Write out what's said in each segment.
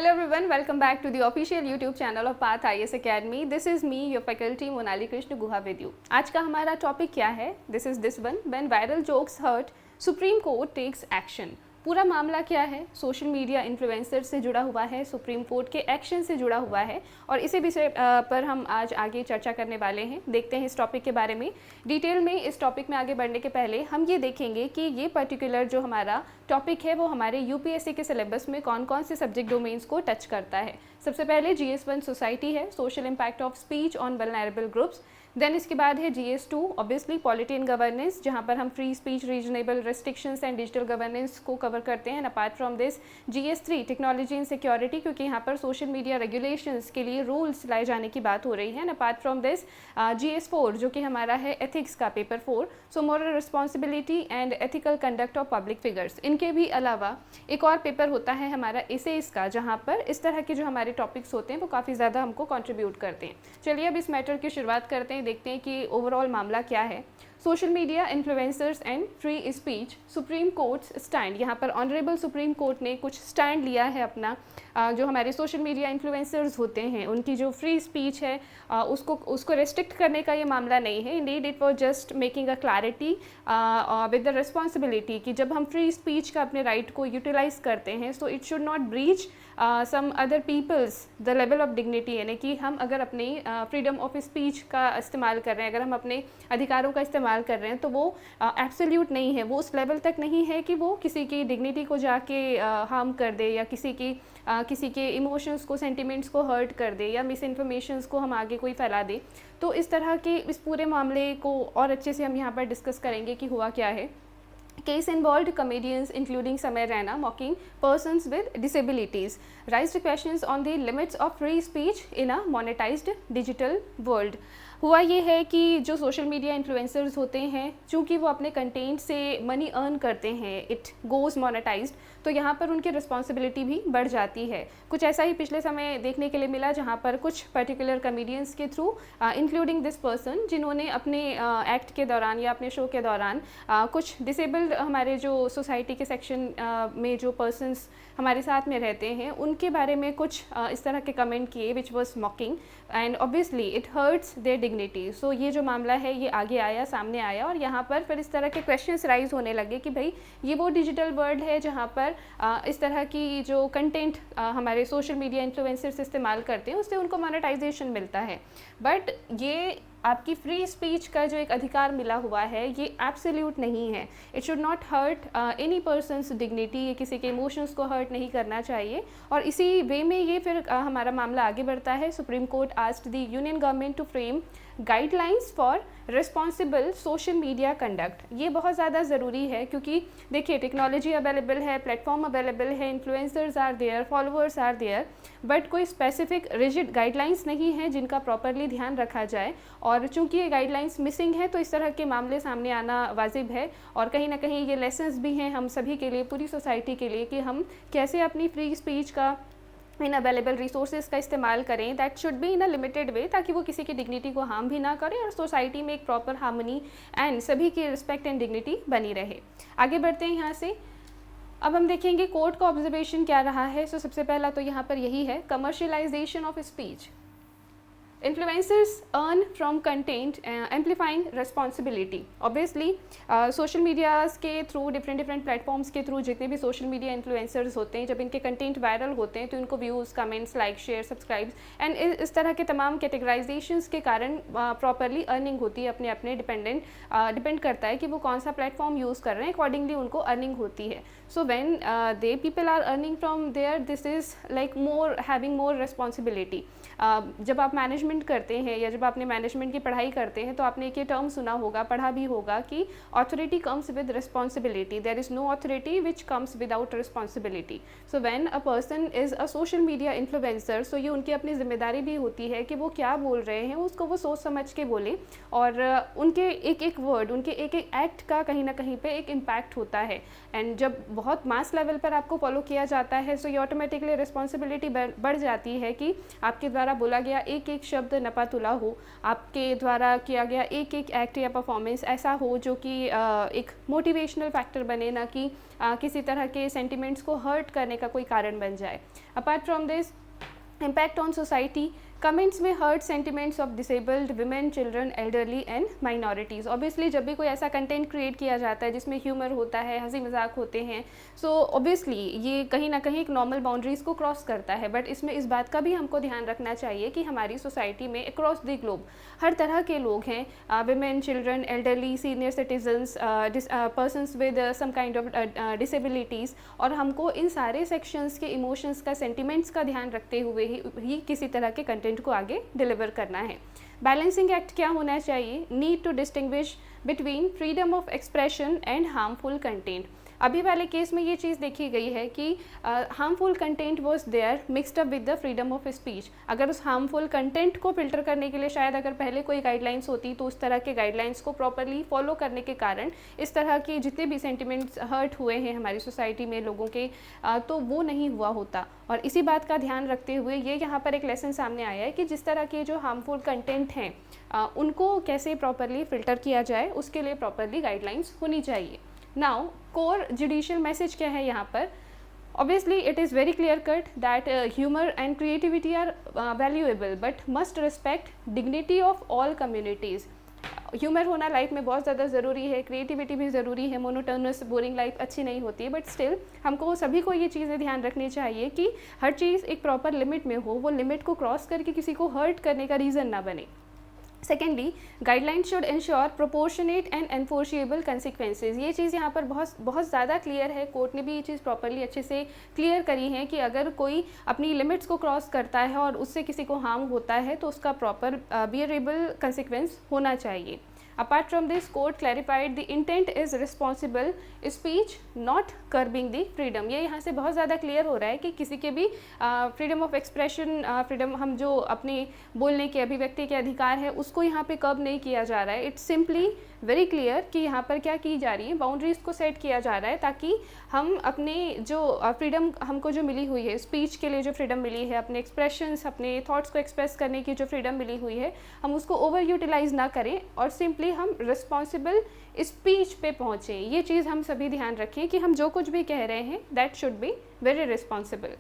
Hello everyone, welcome back to the official YouTube channel of Path IAS Academy. This is me, your faculty Monali Krishna Guha with you. आज का हमारा topic क्या है? This is this one. When viral jokes hurt, Supreme Court takes action. पूरा मामला क्या है? Social media influencer से जुड़ा हुआ है, सुप्रीम कोर्ट के एक्शन से जुड़ा हुआ है और इसी विषय पर हम आज आगे चर्चा करने वाले हैं। देखते हैं इस टॉपिक के बारे में डिटेल में। इस टॉपिक में आगे बढ़ने के पहले हम ये देखेंगे कि ये पर्टिकुलर जो हमारा टॉपिक है वो हमारे यूपीएससी के सिलेबस में कौन कौन से सब्जेक्ट डोमेन्स को टच करता है। सबसे पहले GS1 सोसाइटी है, social impact of speech on vulnerable groups. Then इसके बाद है GS2 obviously polity and governance, जहाँ पर हम free speech, reasonable restrictions and digital governance को कवर करते हैं। Apart from this GS3 technology and security, क्योंकि यहाँ पर सोशल मीडिया रेगुलेशंस के लिए रूल्स लाए जाने की बात हो रही है। अपार्ट फ्रॉम दिस GS4 जो कि हमारा है एथिक्स का paper 4, so moral responsibility and ethical conduct of public figures. इनके भी अलावा एक और पेपर होता है हमारा एसेस का, जहाँ पर इस तरह के जो हमारे टॉपिक्स होते हैं वो काफ़ी ज़्यादा हमको कंट्रीब्यूट करते हैं। चलिए अब इस मैटर की शुरुआत करते हैं, देखते हैं कि ओवरऑल मामला क्या है। Social media influencers and free speech, supreme court stand. यहाँ पर ऑनरेबल सुप्रीम कोर्ट ने कुछ स्टैंड लिया है अपना। जो हमारे सोशल मीडिया इन्फ्लुएंसर्स होते हैं उनकी जो फ्री स्पीच है उसको रेस्ट्रिक्ट करने का ये मामला नहीं है। Indeed it was just making a clarity with the responsibility कि जब हम फ्री स्पीच का अपने राइट को यूटिलाइज करते हैं so it should not breach some other people's the level of dignity. यानी कि हम अगर अपनी फ्रीडम ऑफ स्पीच का इस्तेमाल कर रहे हैं, अगर हम अपने अधिकारों का इस्तेमाल कर रहे हैं तो वो एब्सोल्यूट नहीं है, वो उस लेवल तक नहीं है कि वो किसी की डिग्निटी को जाके हार्म कर दे या किसी के इमोशंस को, सेंटिमेंट्स को हर्ट कर दे या मिस इन्फॉर्मेशंस को हम आगे कोई फैला दे। तो इस तरह के इस पूरे मामले को और अच्छे से हम यहाँ पर डिस्कस करेंगे कि हुआ क्या है। Case involved comedians including Samay Raina mocking persons with disabilities, raised questions on the limits of free speech in a monetized digital world. हुआ ये है कि जो सोशल मीडिया इन्फ्लुएंसर्स होते हैं, चूँकि वो अपने कंटेंट से मनी अर्न करते हैं, इट गोज़ मोनेटाइज्ड, तो यहाँ पर उनकी रिस्पॉन्सिबिलिटी भी बढ़ जाती है। कुछ ऐसा ही पिछले समय देखने के लिए मिला, जहाँ पर कुछ पर्टिकुलर कमेडियंस के थ्रू इंक्लूडिंग दिस पर्सन, जिन्होंने अपने एक्ट के दौरान या अपने शो के दौरान कुछ डिसेबल्ड हमारे जो सोसाइटी के सेक्शन में जो पर्सनस हमारे साथ में रहते हैं उनके बारे में कुछ इस तरह के कमेंट किए which was mocking and obviously it hurts their dignity. So ये जो मामला है ये आगे आया, सामने आया और यहाँ पर फिर इस तरह के क्वेश्चंस राइज होने लगे कि भाई ये वो डिजिटल वर्ल्ड है जहाँ पर इस तरह की जो कंटेंट हमारे सोशल मीडिया इन्फ्लुएंसर्स इस्तेमाल करते हैं उससे उनको मोनेटाइजेशन मिलता है, बट ये आपकी फ्री स्पीच का जो एक अधिकार मिला हुआ है ये एब्सोल्यूट नहीं है। It should not hurt any person's dignity, ये किसी के इमोशंस को हर्ट नहीं करना चाहिए। और इसी वे में ये फिर हमारा मामला आगे बढ़ता है। Supreme Court asked the Union government to frame guidelines for responsible social media conduct. ये बहुत ज़्यादा ज़रूरी है क्योंकि देखिए टेक्नोलॉजी अवेलेबल है, प्लेटफॉर्म अवेलेबल है, influencers are there, followers are there, but कोई स्पेसिफिक रिजिड गाइडलाइंस नहीं है जिनका प्रॉपरली ध्यान रखा जाए। और चूंकि ये गाइडलाइंस मिसिंग है तो इस तरह के मामले सामने आना वाजिब है और कहीं ना कहीं ये लेसन्स भी हैं हम सभी के लिए, पूरी सोसाइटी के लिए, कि हम कैसे अपनी फ्री स्पीच का, इन अवेलेबल रिसोर्सेज का इस्तेमाल करें। That should be in a limited way, ताकि वो किसी की डिग्निटी को हार्म भी ना करे और सोसाइटी में एक प्रॉपर हार्मनी एंड सभी की रिस्पेक्ट एंड डिग्निटी बनी रहे। आगे बढ़ते हैं यहाँ से। अब हम देखेंगे कोर्ट का ऑब्जर्वेशन क्या रहा है। सो सबसे पहला तो यहाँ पर यही है, commercialisation of speech. Influencers earn from content amplifying responsibility. Obviously social medias के थ्रू, डिफरेंट प्लेटफॉर्म्स के थ्रू जितने भी सोशल मीडिया इन्फ्लुएंसर्स होते हैं, जब इनके कंटेंट वायरल होते हैं तो इनको views, comments, like, share, subscribes and इस तरह के तमाम कैटेगराइजेशंस के कारण प्रॉपरली अर्निंग होती है। अपने डिपेंड करता है कि वो कौन सा प्लेटफॉर्म यूज़ कर रहे हैं, अकॉर्डिंगली उनको अर्निंग होती है। So when the people are earning from there, this is like more having more responsibility. जब आप मैनेजमेंट करते हैं या जब आपने मैनेजमेंट की पढ़ाई करते हैं तो आपने एक ये टर्म सुना होगा, पढ़ा भी होगा कि authority comes with responsibility, there is no authority which comes without responsibility. So when a person is a social media influencer, so ये उनकी अपनी जिम्मेदारी भी होती है कि वो क्या बोल रहे हैं उसको वो सोच समझ के बोलें और उनके एक एक वर्ड, उनके एक एक एक्ट का कहीं ना कहीं पे एक इम्पैक्ट होता है। एंड जब बहुत मास लेवल पर आपको फॉलो किया जाता है सो ये ऑटोमेटिकली रिस्पॉन्सिबिलिटी बढ़ जाती है कि आपके द्वारा बोला गया एक एक शब्द शब्द नपातुला हो, आपके द्वारा किया गया एक एक एक्ट या परफॉर्मेंस ऐसा हो जो कि एक मोटिवेशनल फैक्टर बने, ना कि किसी तरह के सेंटिमेंट्स को हर्ट करने का कोई कारण बन जाए। Apart from this, impact on society, comments में hurt sentiments of disabled women, children, elderly and minorities. Obviously जब भी कोई ऐसा कंटेंट क्रिएट किया जाता है जिसमें ह्यूमर होता है, हंसी मजाक होते हैं, सो ऑब्वियसली ये कहीं ना कहीं एक नॉर्मल बाउंड्रीज़ को क्रॉस करता है। बट इसमें इस बात का भी हमको ध्यान रखना चाहिए कि हमारी सोसाइटी में अक्रॉस द ग्लोब हर तरह के लोग हैं, women, children, elderly, senior citizens, persons with some kind of disabilities, और हमको इन सारे सेक्शंस के इमोशंस का, सेंटिमेंट्स का ध्यान रखते हुए ही किसी तरह के कंटेंट को आगे डिलीवर करना है। बैलेंसिंग एक्ट क्या होना चाहिए? Need to distinguish between freedom of expression and harmful content. अभी वाले केस में ये चीज़ देखी गई है कि harmful content was there mixed up with the freedom of speech. अगर उस हार्मफुल कंटेंट को फिल्टर करने के लिए शायद अगर पहले कोई गाइडलाइंस होती तो उस तरह के गाइडलाइंस को प्रॉपरली फॉलो करने के कारण इस तरह के जितने भी सेंटिमेंट्स हर्ट हुए हैं हमारी सोसाइटी में लोगों के, तो वो नहीं हुआ होता। और इसी बात का ध्यान रखते हुए ये यहाँ पर एक लेसन सामने आया है कि जिस तरह के जो हार्मफुल कंटेंट हैं उनको कैसे प्रॉपरली फ़िल्टर किया जाए, उसके लिए प्रॉपरली गाइडलाइंस होनी चाहिए। नाउ कोर जुडिशियल मैसेज क्या है यहाँ पर? Obviously it is very clear cut that humor and creativity are valuable but must respect dignity of all communities। Humour होना लाइफ में बहुत ज़्यादा ज़रूरी है, क्रिएटिविटी भी ज़रूरी है, मोनोटोनस बोरिंग लाइफ अच्छी नहीं होती है, बट स्टिल हमको सभी को ये चीज़ें ध्यान रखनी चाहिए कि हर चीज़ एक प्रॉपर लिमिट में हो, वो लिमिट को क्रॉस करके किसी को हर्ट करने का रीज़न ना बने। Secondly, guidelines should ensure proportionate and enforceable consequences. ये चीज़ यहाँ पर बहुत ज़्यादा क्लियर है, कोर्ट ने भी ये चीज़ प्रॉपरली अच्छे से क्लियर करी है कि अगर कोई अपनी लिमिट्स को क्रॉस करता है और उससे किसी को हार्म होता है तो उसका प्रॉपर बियरेबल कंसिक्वेंस होना चाहिए। Apart from this, court clarified the intent is responsible speech, not curbing the freedom। ये यहाँ से बहुत ज़्यादा क्लियर हो रहा है कि किसी के भी फ्रीडम ऑफ एक्सप्रेशन, फ्रीडम, हम जो अपने बोलने के, अभिव्यक्ति के अधिकार है उसको यहाँ पे कर्ब नहीं किया जा रहा है। इट्स सिंपली वेरी क्लियर कि यहाँ पर क्या की जा रही है, बाउंड्रीज़ को सेट किया जा रहा है ताकि हम अपने जो फ्रीडम हमको जो मिली हुई है, स्पीच के लिए जो फ्रीडम मिली है, अपने एक्सप्रेशंस, अपने थॉट्स को एक्सप्रेस करने की जो फ्रीडम मिली हुई है, हम उसको ओवर यूटिलाइज ना करें और सिंपली हम रिस्पॉन्सिबल स्पीच पे पहुँचें। ये चीज़ हम सभी ध्यान रखें कि हम जो कुछ भी कह रहे हैं that should be very responsible.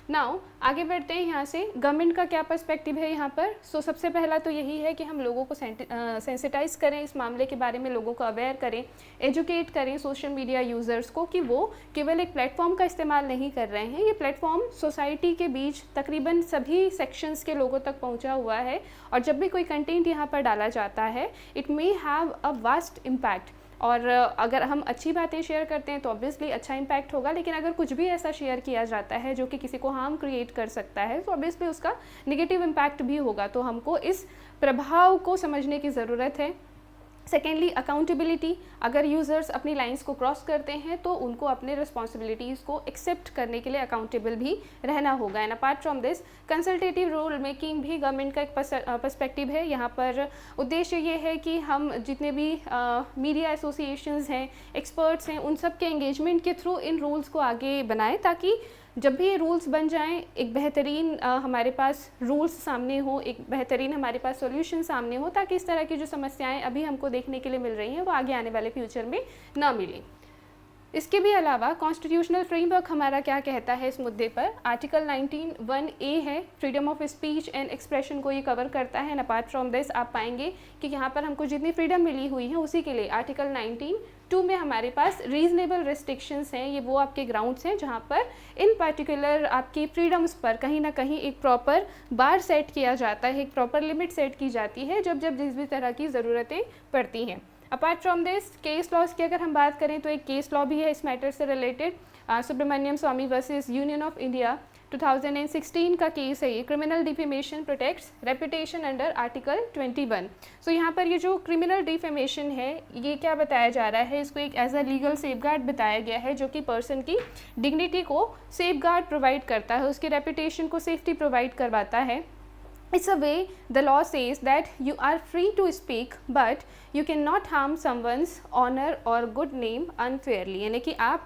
Now आगे बढ़ते हैं, यहाँ से गवर्नमेंट का क्या पर्सपेक्टिव है यहाँ पर। सो सबसे पहला तो यही है कि हम लोगों को सेंसिटाइज करें, इस मामले के बारे में लोगों को अवेयर करें, एजुकेट करें सोशल मीडिया यूज़र्स को कि वो केवल एक प्लेटफॉर्म का इस्तेमाल नहीं कर रहे हैं, ये प्लेटफॉर्म सोसाइटी के बीच तकरीबन सभी सेक्शंस के लोगों तक पहुँचा हुआ है और जब भी कोई कंटेंट यहाँ पर डाला जाता है it may have a vast impact. और अगर हम अच्छी बातें शेयर करते हैं तो ऑब्वियसली अच्छा इम्पैक्ट होगा, लेकिन अगर कुछ भी ऐसा शेयर किया जाता है जो कि किसी को हार्म क्रिएट कर सकता है तो ऑब्वियसली उसका नेगेटिव इम्पैक्ट भी होगा। तो हमको इस प्रभाव को समझने की ज़रूरत है। Secondly, accountability. अगर यूज़र्स अपनी लाइंस को क्रॉस करते हैं तो उनको अपने रिस्पॉन्सिबिलिटीज़ को एक्सेप्ट करने के लिए अकाउंटेबल भी रहना होगा। And apart from this, consultative rule making भी गवर्नमेंट का एक पर्सपेक्टिव है। यहाँ पर उद्देश्य ये है कि हम जितने भी मीडिया एसोसिएशंस हैं, एक्सपर्ट्स हैं, उन सब के एंगेजमेंट के थ्रू इन रूल्स को आगे बनाएं ताकि जब भी ये रूल्स बन जाएं एक बेहतरीन हमारे पास रूल्स सामने हो, एक बेहतरीन हमारे पास सॉल्यूशन सामने हो, ताकि इस तरह की जो समस्याएं अभी हमको देखने के लिए मिल रही हैं वो आगे आने वाले फ्यूचर में ना मिलें। इसके भी अलावा कॉन्स्टिट्यूशनल फ्रेमवर्क हमारा क्या कहता है इस मुद्दे पर। आर्टिकल 19(1)(a) है, freedom of speech and expression को ये कवर करता है। एंड अपार्ट फ्रॉम दिस आप पाएंगे कि यहाँ पर हमको जितनी फ्रीडम मिली हुई है उसी के लिए आर्टिकल 19(2) में हमारे पास रीजनेबल रिस्ट्रिक्शंस हैं। ये वो आपके ग्राउंड्स हैं जहाँ पर इन पर्टिकुलर आपकी फ्रीडम्स पर कहीं ना कहीं एक प्रॉपर बार सेट किया जाता है, एक प्रॉपर लिमिट सेट की जाती है जब जब जिस भी तरह की ज़रूरतें पड़ती हैं। Apart from this, case laws की अगर हम बात करें तो एक केस लॉ भी है इस मैटर से related. Subramanian Swamy versus Union of India 2016 का केस है ये। Criminal defamation protects reputation under article 21। So यहाँ पर ये जो क्रिमिनल डिफेमेशन है ये क्या बताया जा रहा है, इसको एक एज अ लीगल सेफगार्ड बताया गया है जो कि पर्सन की डिग्निटी को सेफगार्ड प्रोवाइड करता है, उसकी रेपुटेशन को सेफ्टी प्रोवाइड करवाता है। It's a way the law says that you are free to speak but you cannot harm someone's honor or good name unfairly। यानी कि आप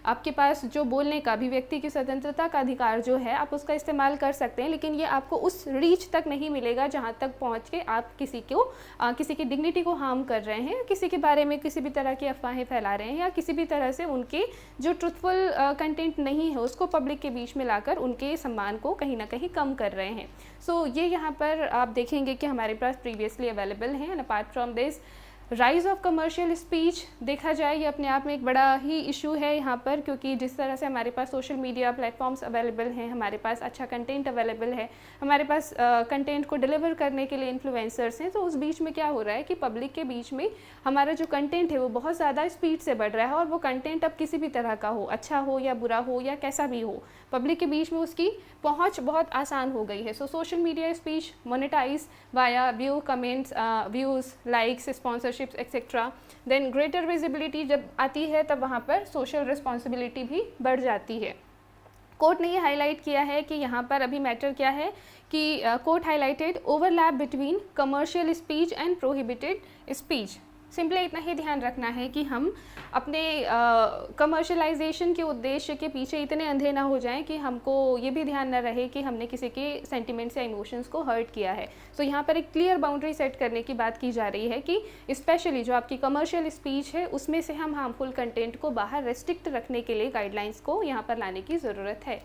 आपके पास जो बोलने का, अभिव्यक्ति की स्वतंत्रता का अधिकार जो है, आप उसका इस्तेमाल कर सकते हैं, लेकिन ये आपको उस रीच तक नहीं मिलेगा जहाँ तक पहुँच के आप किसी की डिग्निटी को हार्म कर रहे हैं, किसी के बारे में किसी भी तरह की अफवाहें फैला रहे हैं, या किसी भी तरह से उनके जो ट्रुथफुल कंटेंट नहीं है उसको पब्लिक के बीच में लाकर उनके सम्मान को कहीं ना कहीं कम कर रहे हैं। सो ये यहाँ पर आप देखेंगे कि हमारे पास प्रीवियसली अवेलेबल हैं। And apart from this, rise of commercial speech देखा जाए, ये अपने आप में एक बड़ा ही इशू है यहाँ पर, क्योंकि जिस तरह से हमारे पास सोशल मीडिया प्लेटफॉर्म्स अवेलेबल हैं, हमारे पास अच्छा कंटेंट अवेलेबल है, हमारे पास कंटेंट को डिलीवर करने के लिए इन्फ्लुएंसर्स हैं, तो उस बीच में क्या हो रहा है कि पब्लिक के बीच में हमारा जो कंटेंट है वो बहुत ज़्यादा स्पीड से बढ़ रहा है, और वो कंटेंट अब किसी भी तरह का हो, अच्छा हो या बुरा हो या कैसा भी हो, पब्लिक के बीच में उसकी पहुंच बहुत आसान हो गई है। So social media speech monetize via view, comments, views, likes, sponsorships etcetera. Then greater visibility जब आती है तब वहाँ पर सोशल रिस्पॉन्सिबिलिटी भी बढ़ जाती है। कोर्ट ने ये हाईलाइट किया है कि यहाँ पर अभी मैटर क्या है कि court highlighted overlap between commercial speech and prohibited speech. Simply इतना ही ध्यान रखना है कि हम अपने कमर्शलाइजेशन के उद्देश्य के पीछे इतने अंधे ना हो जाएं कि हमको ये भी ध्यान ना रहे कि हमने किसी के सेंटिमेंट्स या इमोशंस को हर्ट किया है। सो यहाँ पर एक क्लियर बाउंड्री सेट करने की बात की जा रही है कि स्पेशली जो आपकी कमर्शियल स्पीच है उसमें से हम हार्मफुल कंटेंट को बाहर रेस्ट्रिक्ट रखने के लिए गाइडलाइंस को यहाँ पर लाने की ज़रूरत है।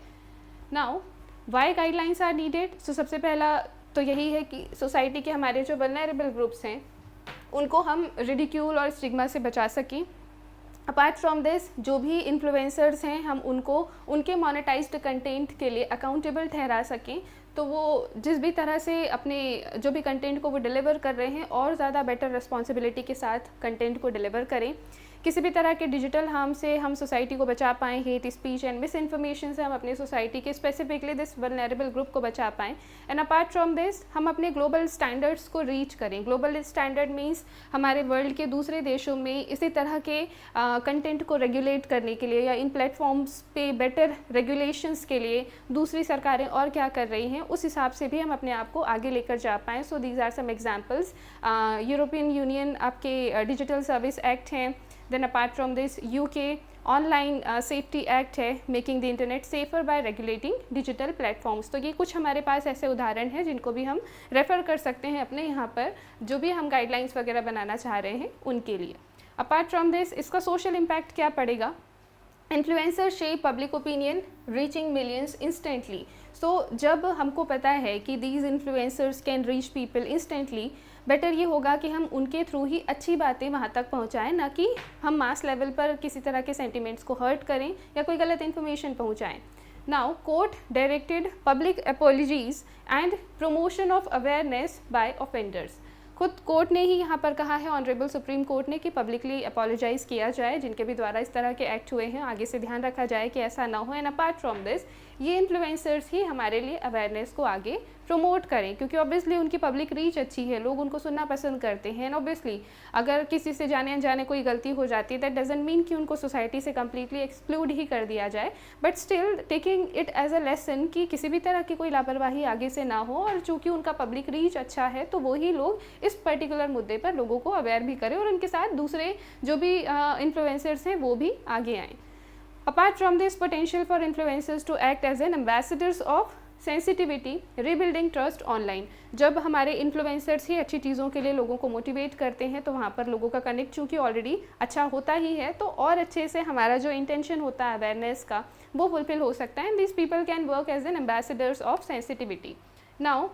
Now why guidelines are needed? So सबसे पहला तो यही है कि सोसाइटी के हमारे जो वल्नरेबल ग्रुप्स हैं उनको हम रिडिक्यूल और स्टिग्मा से बचा सकें। अपार्ट फ्रॉम दिस, जो भी इन्फ्लुएंसर्स हैं हम उनको उनके मोनेटाइज्ड कंटेंट के लिए अकाउंटेबल ठहरा सकें, तो वो जिस भी तरह से अपने जो भी कंटेंट को वो डिलीवर कर रहे हैं और ज़्यादा बेटर रिस्पॉन्सिबिलिटी के साथ कंटेंट को डिलीवर करें। किसी भी तरह के डिजिटल हार्म से हम सोसाइटी को बचा पाएँ, hate speech and miss information से हम अपनी सोसाइटी के स्पेसिफिकली दिस वल्नरेबल ग्रुप को बचा पाएँ। एंड अपार्ट फ्रॉम दिस, हम अपने ग्लोबल स्टैंडर्ड्स को रीच करें। ग्लोबल स्टैंडर्ड मीन्स हमारे वर्ल्ड के दूसरे देशों में इसी तरह के कंटेंट को रेगुलेट करने के लिए या इन प्लेटफॉर्म्स पे बेटर रेगुलेशंस के लिए दूसरी सरकारें और क्या कर रही हैं, उस हिसाब से भी हम अपने आप को आगे लेकर जा पाएँ। So these are some examples. European Union आपके डिजिटल सर्विस एक्ट हैं। Then apart from this, UK online safety act है, making the internet safer by regulating digital platforms. तो ये कुछ हमारे पास ऐसे उदाहरण हैं जिनको भी हम रेफ़र कर सकते हैं अपने यहाँ पर जो भी हम गाइडलाइंस वगैरह बनाना चाह रहे हैं उनके लिए। अपार्ट फ्रॉम दिस, इसका सोशल इम्पैक्ट क्या पड़ेगा? Influencer shape public opinion reaching millions instantly. So जब हमको पता है कि these influencers can reach people instantly, better ये होगा कि हम उनके थ्रू ही अच्छी बातें वहाँ तक पहुँचाएं, ना कि हम मास लेवल पर किसी तरह के सेंटिमेंट्स को हर्ट करें या कोई गलत इन्फॉर्मेशन पहुँचाएं। Now court directed public apologies and promotion of awareness by offenders. खुद कोर्ट ने ही यहाँ पर कहा है, ऑनरेबल सुप्रीम कोर्ट ने, कि पब्लिकली अपोलोजाइज़ किया जाए जिनके भी द्वारा इस तरह के एक्ट हुए हैं, आगे से ध्यान रखा जाए कि ऐसा ना हो। एंड अपार्ट फ्रॉम दिस, ये इन्फ्लुएंसर्स ही हमारे लिए अवेयरनेस को आगे प्रमोट करें, क्योंकि ऑब्वियसली उनकी पब्लिक रीच अच्छी है, लोग उनको सुनना पसंद करते हैं। एंड ऑब्वियसली अगर किसी से जाने अनजाने कोई गलती हो जाती है, दैट डजंट मीन कि उनको सोसाइटी से कम्प्लीटली एक्सक्लूड ही कर दिया जाए, but still taking it as a lesson कि किसी भी तरह की कोई लापरवाही आगे से ना हो, और चूँकि उनका पब्लिक रीच अच्छा है तो वही लोग इस पर्टिकुलर मुद्दे पर लोगों को अवेयर भी करें और उनके साथ दूसरे जो भी इन्फ्लुएंसर्स हैं वो भी आगे आएँ। Apart from this, potential for influencers to act as an ambassadors of sensitivity, rebuilding trust online. जब हमारे इन्फ्लुएंसर्स ही अच्छी चीज़ों के लिए लोगों को मोटिवेट करते हैं तो वहाँ पर लोगों का कनेक्ट चूँकि ऑलरेडी अच्छा होता ही है, तो और अच्छे से हमारा जो इंटेंशन होता है अवेयरनेस का वो फुलफिल हो सकता है। And this people can work as an ambassadors of sensitivity. Now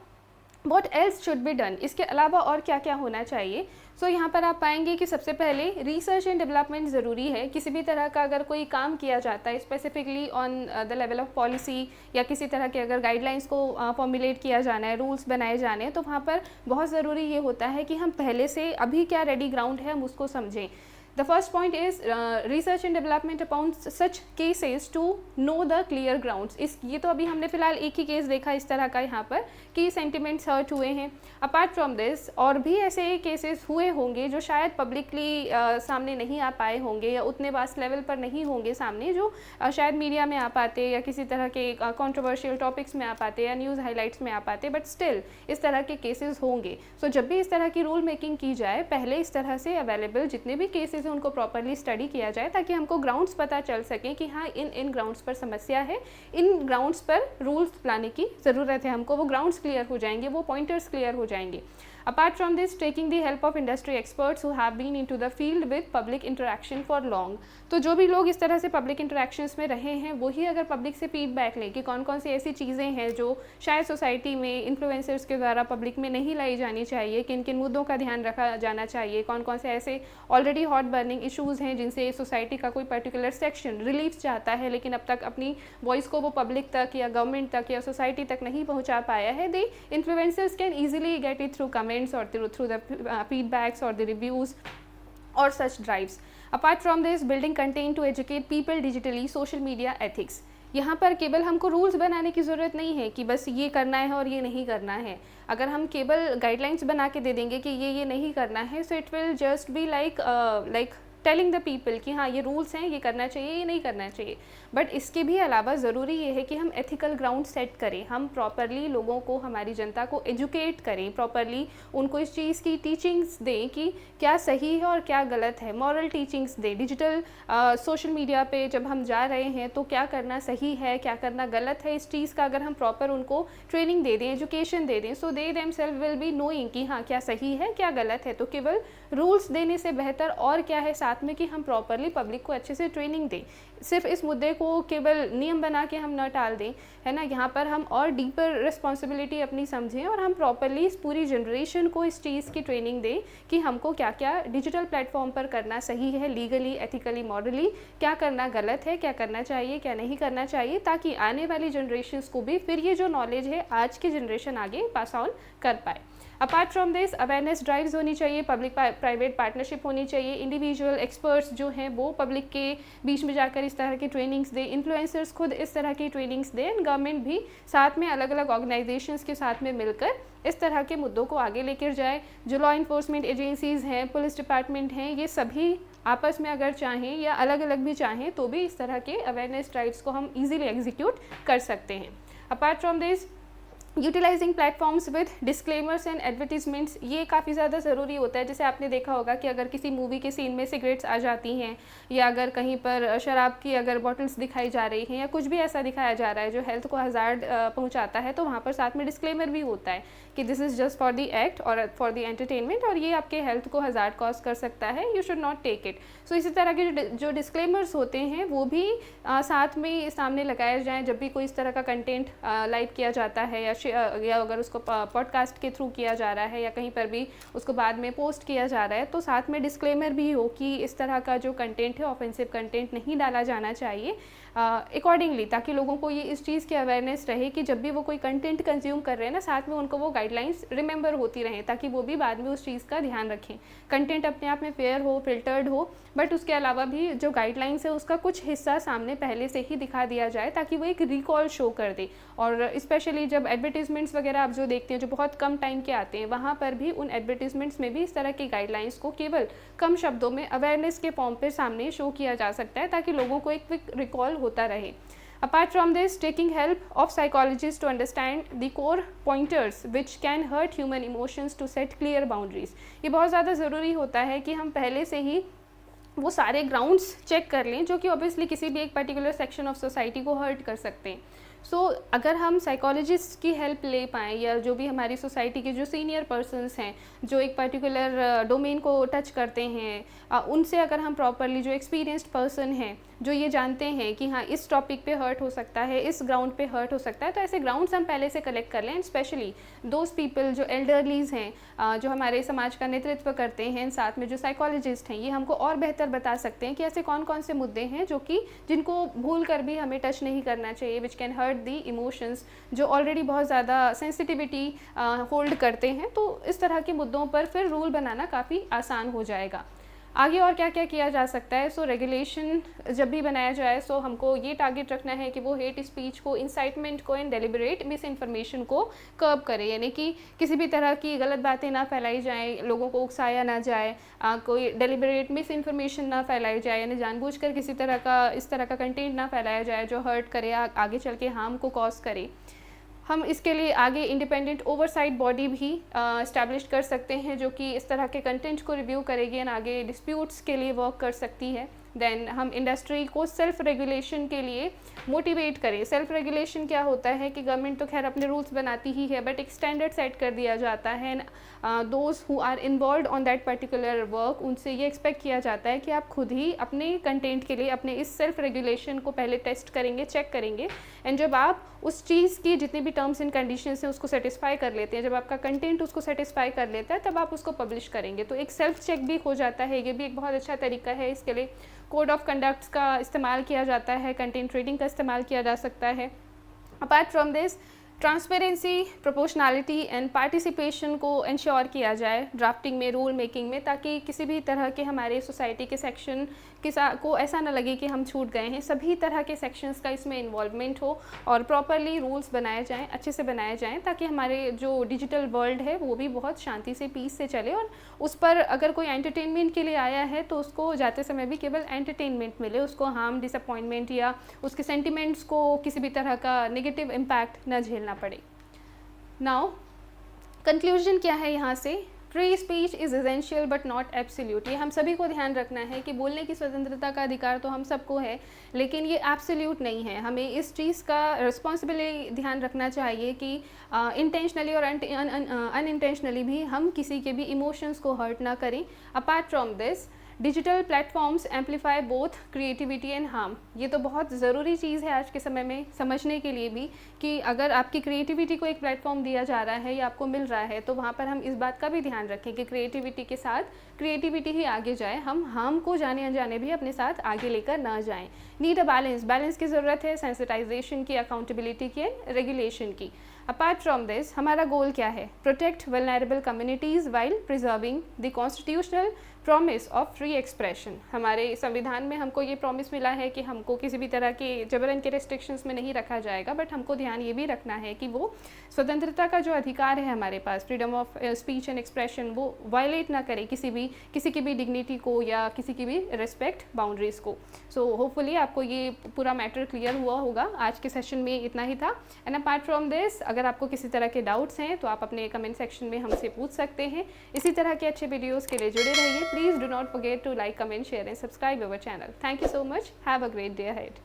what else should be done, इसके अलावा और क्या क्या होना चाहिए? सो यहाँ पर आप पाएंगे कि सबसे पहले रिसर्च एंड डेवलपमेंट ज़रूरी है। किसी भी तरह का अगर कोई काम किया जाता है specifically on the level of policy या किसी तरह के अगर गाइडलाइंस को फॉर्मुलेट किया जाना है, रूल्स बनाए जाने हैं, तो वहाँ पर बहुत ज़रूरी ये होता है कि हम पहले से अभी क्या रेडी ग्राउंड है हम उसको समझें। The first point is research and development upon such cases to know the clear grounds. इस ये तो अभी हमने फिलहाल एक ही केस देखा इस तरह का यहाँ पर कि सेंटिमेंट्स हर्ट हुए हैं। अपार्ट फ्रॉम दिस और भी ऐसे केसेस हुए होंगे जो शायद पब्लिकली सामने नहीं आ पाए होंगे या उतने वास्ट लेवल पर नहीं होंगे सामने, जो शायद मीडिया में आ पाते या किसी तरह के कंट्रोवर्शियल टॉपिक्स में आ पाते या न्यूज़ हाइलाइट्स में आ पाते, बट स्टिल इस तरह के केसेस होंगे। सो जब भी इस तरह की रूल मेकिंग की जाए, पहले इस तरह से अवेलेबल जितने भी केसेस हैं उनको प्रॉपरली स्टडी किया जाए ताकि हमको ग्राउंड्स पता चल सके कि हाँ इन ग्राउंड्स पर समस्या है, इन ग्राउंड्स पर रूल्स लाने की ज़रूरत है हमको। वो ग्राउंड्स क्लियर हो जाएंगे, वो पॉइंटर्स क्लियर हो जाएंगे। Apart from this, taking the help of industry experts who have been into the field with public interaction for long। तो जो भी लोग इस तरह से पब्लिक इंटरेक्शंस में रहे हैं वही अगर पब्लिक से फीडबैक लें कि कौन कौन सी ऐसी चीज़ें हैं जो शायद सोसाइटी में इन्फ्लुएंसर्स के द्वारा पब्लिक में नहीं लाई जानी चाहिए, किन किन मुद्दों का ध्यान रखा जाना चाहिए, कौन कौन से ऐसे ऑलरेडी हॉट बर्निंग इशूज़ हैं जिनसे सोसाइटी का कोई पर्टिकुलर सेक्शन रिलीफ चाहता है लेकिन अब तक अपनी वॉइस को वो पब्लिक तक या गवर्नमेंट तक या सोसाइटी तक नहीं पहुँचा पाया है। They influencers can easily get it through comments or through the feedbacks or the reviews or such drives। Apart from this, building content to educate people digitally, social media ethics। यहाँ पर केवल हमको rules बनाने की ज़रूरत नहीं है कि बस ये करना है और ये नहीं करना है। अगर हम केवल गाइडलाइंस बना के दे देंगे कि ये नहीं करना है, so it will just be like telling the people कि हाँ ये रूल्स हैं, ये करना चाहिए, ये नहीं करना चाहिए। बट इसके भी अलावा ज़रूरी ये है कि हम एथिकल ग्राउंड सेट करें, हम प्रॉपरली लोगों को, हमारी जनता को एजुकेट करें, प्रॉपरली उनको इस चीज़ की टीचिंग्स दें कि क्या सही है और क्या गलत है, मॉरल टीचिंग्स दें। डिजिटल सोशल मीडिया पे जब हम जा रहे हैं तो क्या करना सही है, क्या करना गलत है, इस चीज़ का अगर हम प्रॉपर उनको ट्रेनिंग दे दें, एजुकेशन दे दें, so they themselves will be knowing कि हाँ क्या सही है क्या गलत है। तो केवल रूल्स देने से बेहतर और क्या है साथ में कि हम प्रॉपरली पब्लिक को अच्छे से ट्रेनिंग दें। सिर्फ इस मुद्दे को केवल नियम बना के हम न टाल दें, है ना। यहाँ पर हम और डीपर रिस्पॉन्सिबिलिटी अपनी समझें और हम प्रॉपरली इस पूरी जनरेशन को इस चीज़ की ट्रेनिंग दें कि हमको क्या क्या डिजिटल प्लेटफॉर्म पर करना सही है, लीगली, एथिकली, मॉरली, क्या करना गलत है, क्या करना चाहिए, क्या नहीं करना चाहिए, ताकि आने वाली जनरेशन्स को भी फिर ये जो नॉलेज है आज की जनरेशन आगे पास ऑन कर पाए। Apart from this, awareness drives होनी चाहिए, पब्लिक प्राइवेट पार्टनरशिप होनी चाहिए, इंडिविजुअल एक्सपर्ट्स जो हैं वो पब्लिक के बीच में जाकर इस तरह की ट्रेनिंग्स दें, इन्फ्लुएंसर्स खुद इस तरह की ट्रेनिंग्स दें, एंड गवर्नमेंट भी साथ में अलग अलग ऑर्गेनाइजेशंस के साथ में मिलकर इस तरह के मुद्दों को आगे लेकर जाए। जो लॉ इन्फोर्समेंट एजेंसीज़ हैं, पुलिस डिपार्टमेंट हैं, ये सभी आपस में अगर चाहें या अलग अलग भी चाहें तो भी इस तरह के अवेयरनेस ड्राइव्स को हम ईजिली एग्जीक्यूट कर सकते हैं। Apart from this, utilising platforms with disclaimers and advertisements, ये काफ़ी ज़्यादा ज़रूरी होता है। जैसे आपने देखा होगा कि अगर किसी मूवी के सीन में सिगरेट्स आ जाती हैं या अगर कहीं पर शराब की अगर बॉटल्स दिखाई जा रही हैं या कुछ भी ऐसा दिखाया जा रहा है जो हेल्थ को हज़ार्ड पहुंचाता है, तो वहाँ पर साथ में डिस्क्लेमर भी होता है कि this is just for the act और फॉर द एंटरटेनमेंट और ये आपके हेल्थ को हज़ार्ड कॉज कर सकता है, you should not take it. So इसी तरह के जो डिस्क्लेमर्स होते हैं वो भी साथ में सामने लगाए जाएँ जब भी कोई इस तरह का कंटेंट लाइव किया जाता है या अगर उसको पॉडकास्ट के थ्रू किया जा रहा है या कहीं पर भी उसको बाद में पोस्ट किया जा रहा है, तो साथ में डिस्क्लेमर भी हो कि इस तरह का जो कंटेंट है ऑफेंसिव कंटेंट नहीं डाला जाना चाहिए अकॉर्डिंगली, ताकि लोगों को ये इस चीज़ की अवेयरनेस रहे कि जब भी वो कोई कंटेंट कंज्यूम कर रहे हैं ना, साथ में उनको वो गाइडलाइंस रिमेंबर होती रहें ताकि वो भी बाद में उस चीज़ का ध्यान रखें। कंटेंट अपने आप में फेयर हो, फिल्टर्ड हो, बट उसके अलावा भी जो गाइडलाइंस है उसका कुछ हिस्सा सामने पहले से ही दिखा दिया जाए ताकि वो एक रिकॉल शो कर दे। और स्पेशली जब एडवर्टीजमेंट्स वगैरह आप जो देखते हैं जो बहुत कम टाइम के आते हैं, वहाँ पर भी उन एडवर्टीजमेंट्स में भी इस तरह की गाइडलाइंस को केवल कम शब्दों में अवेयरनेस के फॉर्म पर सामने शो किया जा सकता है ताकि लोगों को एक क्विक रिकॉल होता रहे। Apart from this, taking help of psychologists to understand the core pointers which can hurt human emotions to set clear boundaries। ये बहुत ज़्यादा ज़रूरी होता है कि हम पहले से ही वो सारे ग्राउंड्स चेक कर लें जो कि ऑब्वियसली किसी भी एक पर्टिकुलर सेक्शन ऑफ सोसाइटी को हर्ट कर सकते हैं। सो अगर हम साइकोलॉजिस्ट की हेल्प ले पाएँ या जो भी हमारी सोसाइटी के जो सीनियर पर्सन्स हैं जो एक पर्टिकुलर डोमेन को टच करते हैं, उनसे अगर हम प्रॉपरली, जो एक्सपीरियंस्ड पर्सन हैं जो ये जानते हैं कि हाँ इस टॉपिक पे हर्ट हो सकता है, इस ग्राउंड पे हर्ट हो सकता है, तो ऐसे ग्राउंड्स हम पहले से कलेक्ट कर लें। एंड स्पेशली दोज पीपल जो एल्डरलीज़ हैं, जो हमारे समाज का नेतृत्व करते हैं, साथ में जो साइकोलॉजिस्ट हैं, ये हमको और बेहतर बता सकते हैं कि ऐसे कौन कौन से मुद्दे हैं जो कि जिनको भूल कर भी हमें टच नहीं करना चाहिए, which can hurt the emotions, जो ऑलरेडी बहुत ज़्यादा सेंसिटिविटी होल्ड करते हैं। तो इस तरह के मुद्दों पर फिर रूल बनाना काफ़ी आसान हो जाएगा। आगे और क्या क्या किया जा सकता है? सो रेगुलेशन जब भी बनाया जाए सो हमको ये टारगेट रखना है कि वो हेट स्पीच को, इंसाइटमेंट को एंड डेलिबरेट मिस इन्फॉर्मेशन को कर्ब करे, यानी कि किसी भी तरह की गलत बातें ना फैलाई जाएँ, लोगों को उकसाया ना जाए, कोई डेलिबरेट मिस इन्फॉर्मेशन ना फैलाई जाए, यानी जानबूझकर किसी तरह का इस तरह का कंटेंट ना फैलाया जाए जो हर्ट करे, आगे चल के हार्म को कॉज करे। हम इसके लिए आगे इंडिपेंडेंट ओवरसाइट बॉडी भी इस्टेब्लिश कर सकते हैं जो कि इस तरह के कंटेंट को रिव्यू करेगी एंड आगे डिस्प्यूट्स के लिए वर्क कर सकती है। देन हम इंडस्ट्री को सेल्फ रेगुलेशन के लिए मोटिवेट करें। सेल्फ रेगुलेशन क्या होता है कि गवर्नमेंट तो खैर अपने रूल्स बनाती ही है, बट एक स्टैंडर्ड सेट कर दिया जाता है and those who are involve on that particular work, उनसे ये एक्सपेक्ट किया जाता है कि आप खुद ही अपने कंटेंट के लिए अपने इस सेल्फ रेगुलेशन को पहले टेस्ट करेंगे, चेक करेंगे, एंड जब आप उस चीज़ की जितनी भी टर्म्स एंड कंडीशंस हैं उसको सेटिस्फाई कर लेते हैं, जब आपका कंटेंट उसको सेटिस्फाई कर लेता है तब आप उसको पब्लिश करेंगे। तो एक सेल्फ चेक भी हो जाता है, ये भी एक बहुत अच्छा तरीका है। इसके लिए कोड ऑफ कंडक्ट्स का इस्तेमाल किया जाता है, कंटेंट रीडिंग का इस्तेमाल किया जा सकता है। Apart from this, transparency, proportionality and participation को इंश्योर किया जाए ड्राफ्टिंग में, रूल मेकिंग में, ताकि किसी भी तरह के हमारे सोसाइटी के सेक्शन को ऐसा ना लगे कि हम छूट गए हैं। सभी तरह के सेक्शंस का इसमें इन्वॉल्वमेंट हो और प्रॉपरली रूल्स बनाए जाएं, अच्छे से बनाए जाएं, ताकि हमारे जो डिजिटल वर्ल्ड है वो भी बहुत शांति से, पीस से चले, और उस पर अगर कोई एंटरटेनमेंट के लिए आया है तो उसको जाते समय भी केवल एंटरटेनमेंट मिले, उसको हार्म, डिसअपॉइंटमेंट या उसके सेंटिमेंट्स को किसी भी तरह का नेगेटिव इम्पैक्ट न झेलना पड़े। नाउ कंक्लूजन क्या है यहाँ से? Free speech is essential but not absolute. ये हम सभी को ध्यान रखना है कि बोलने की स्वतंत्रता का अधिकार तो हम सबको है, लेकिन ये एब्सोल्यूट नहीं है। हमें इस चीज़ का रिस्पॉन्सिबिलिटी ध्यान रखना चाहिए कि इंटेंशनली और अनइंटेंशनली भी हम किसी के भी इमोशंस को हर्ट ना करें। Apart from this, digital platforms amplify both creativity and harm. ये तो बहुत ज़रूरी चीज़ है आज के समय में समझने के लिए भी कि अगर आपकी क्रिएटिविटी को एक प्लेटफॉर्म दिया जा रहा है या आपको मिल रहा है तो वहाँ पर हम इस बात का भी ध्यान रखें कि क्रिएटिविटी के साथ क्रिएटिविटी ही आगे जाए, हम हार्म को जाने अनजाने भी अपने साथ आगे लेकर ना जाएं। नीड अ बैलेंस की ज़रूरत है, सेंसिटाइजेशन की, अकाउंटेबिलिटी की, रेगुलेशन की। अपार्ट फ्रॉम दिस, हमारा गोल क्या है? Protect vulnerable communities while preserving the constitutional promise of free expression. हमारे संविधान में हमको ये प्रॉमिस मिला है कि हमको किसी भी तरह के जबरन के रेस्ट्रिक्शंस में नहीं रखा जाएगा, बट हमको ध्यान ये भी रखना है कि वो स्वतंत्रता का जो अधिकार है हमारे पास, freedom of speech and expression, वो वायलेट ना करे किसी की भी डिग्निटी को या किसी की भी रिस्पेक्ट बाउंड्रीज़ को। सो होपफुली आपको ये पूरा मैटर क्लियर हुआ होगा। आज के सेशन में इतना ही था। एंड अपार्ट फ्रॉम दिस, अगर आपको किसी तरह के डाउट्स हैं तो आप अपने कमेंट सेक्शन में हमसे पूछ सकते हैं। इसी तरह के अच्छे वीडियोज़ के लिए जुड़े रहिए। Please do not forget to like, comment, share and subscribe our channel. Thank you so much. Have a great day ahead.